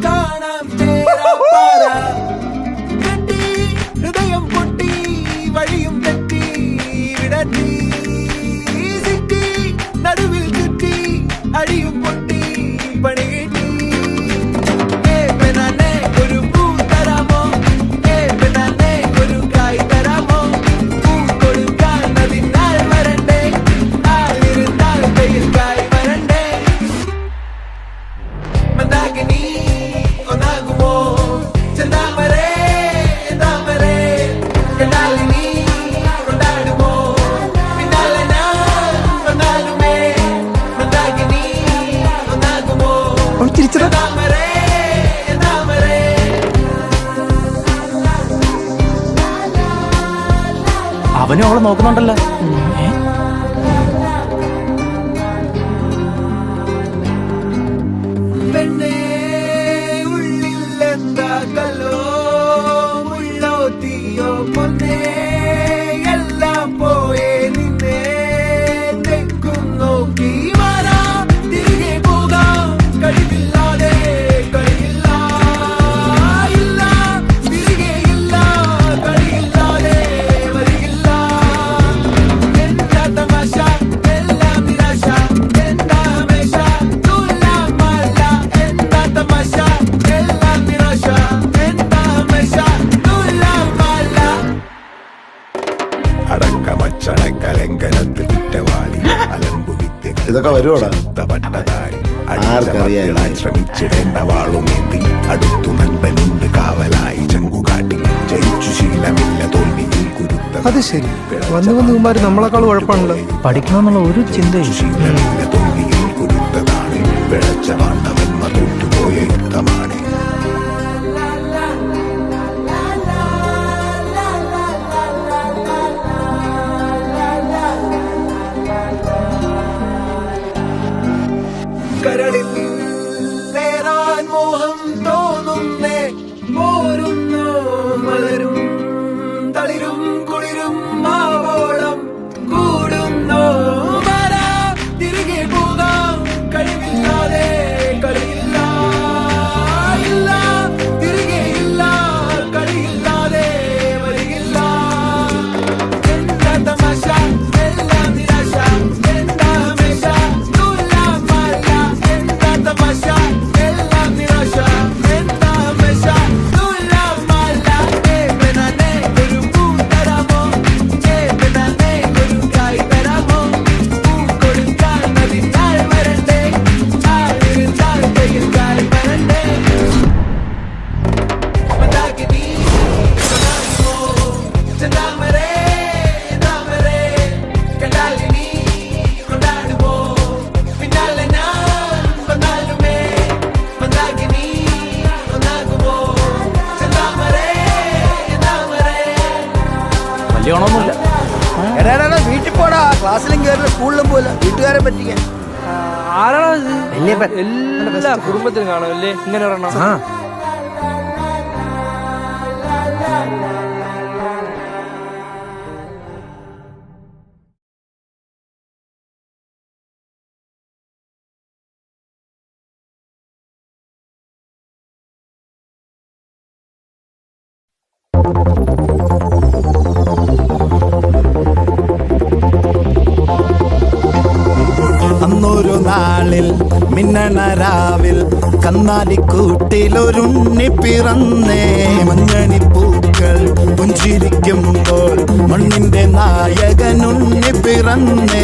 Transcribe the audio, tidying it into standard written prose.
കാണാം തേരാപ്പാറ കെട്ടി ഹൃദയം പൊട്ടി വഴിയും തെറ്റി വിടത്തി സിറ്റി നടുവിൽ ചുറ്റി അടിയും പൊട്ടി പണി കിട്ടി ഒരു പൂ തരാമോ ഒരു കായ് തരാമോ പൂ കൊടുക്കാൻ അതിനാൽ വരണ്ടേ ആളിരുന്നാൽ വെയിൽ കായ് വരണ്ടേ മന്ദാകിനി ഒന്നാകുമോ ചെന്താമരേ താമരേ കണ്ടാലിനി കൊണ്ടാടുമോ പിന്നാലെ ഞാൻ വന്നാലുമേ മന്ദാകിനി ഒന്നാകുമോ ചെന്താമരേ താമരേ അവനും അവളെ നോക്കുന്നുണ്ടല്ലോ. പെണ്ണേ ഉള്ളിൽ എന്താ കല്ലോ മുള്ളോ തീയോ പൊന്നേ എല്ലാം പോയേ നിന്നെ തെക്കും നോക്കി വരാം തിരികെ പോകാം കഴിവില്ലാതെ കഴിയില്ല ഇല്ല തിരികെ ഇല്ല കഴിയില്ലാതെ വരികില്ല എന്താ തമാശ എല്ലാം നിരാശ എന്താ ഹമേശ തുലാമല്ല എന്താ തമാശ എല്ലാം നിരാശ എന്താ ഹമേശ തുലാമല്ല അടക്കമച്ചടക്കലങ്കനത്തിൽ കുറ്റവാളി അലമ്പു ഇതൊക്കെ വരുവോടാ? ആർക്കറിയാൻ ശ്രമിച്ചിടേണ്ട വാളുമേന്തി അടുത്തു നൻപനുണ്ട് കാവലായി ചങ്കുകാട്ടി ജയിച്ചു ശീലമില്ല തോൽവിയിൽ കുരുത്ത അത് ശരി, വന്ന് വന്ന് ഇവന്മാര് നമ്മളെക്കാൾ കുഴപ്പമാണല്ലോ. പഠിക്കണമെന്നുള്ള ഒരു ചിന്തയും ശീലമില്ല തോൽവിയിൽ കുരുത്തതാണ് പിഴച്ച പാണ്ഡവന്മ തോറ്റുപോയ യുദ്ധമാണ് കരളിൽ നേരാൻ മോഹം തോന്നുന്നേ പോരുന്നു മലരും തളിരും കുളിരും മാവോളം കൂടുന്നു വരാം തിരികെ പോകാം കഴിവില്ലാതെ കളിയില്ല ഇല്ല തിരികെ ഇല്ല കളിയില്ലാതെ വരികില്ല എന്താ തമാശ എല്ലാം നിരാശ എന്താ ഹമേശ തുലാമല്ല എന്താ തമാശ എല്ലാം നിരാശ എന്താ ഹമേശ തുലാമല്ല പെണ്ണേ ഒരു പൂ തരാമോ പെണ്ണേ ഒരു കായ് തരാമോ പൂ കൊടുക്കാൻ അതിനാൽ വരണ്ടേ ആളിരുന്നാൽ വെയിൽ കായ് വരണ്ടേ മന്ദാകിനി ഒന്നാകുമോ ചെന്താമരേ താമരേ കണ്ടാലിനി കൊണ്ടാടുമോ പിന്നാലെ ഞാൻ വന്നാലുമേ മന്ദാകിനി ഒന്നാകുമോ ചെന്താമരേ താമരേ വലിയ ഗുണമൊന്നുമില്ല. എടാ വീട്ടിൽ പോടാ, ക്ലാസ്സിലും കയറില്ല സ്കൂളിലും പോയില്ല, വീട്ടുകാരെ പറ്റിക്കാൻ. ആരാണോ എല്ലാ കുടുംബത്തിലും കാണുമല്ലേ ഇങ്ങനെ ഒരെണ്ണം? അന്നൊരു നാളിൽ മിന്നണരാവിൽ കന്നാലിക്കൂട്ടിലൊരുണ്ണി പിറന്നേ മഞ്ഞണിപ്പൂക്കൾ പുഞ്ചിരിക്കുമ്പോൾ മണ്ണിന്റെ നായകനുണ്ണി പിറന്നേ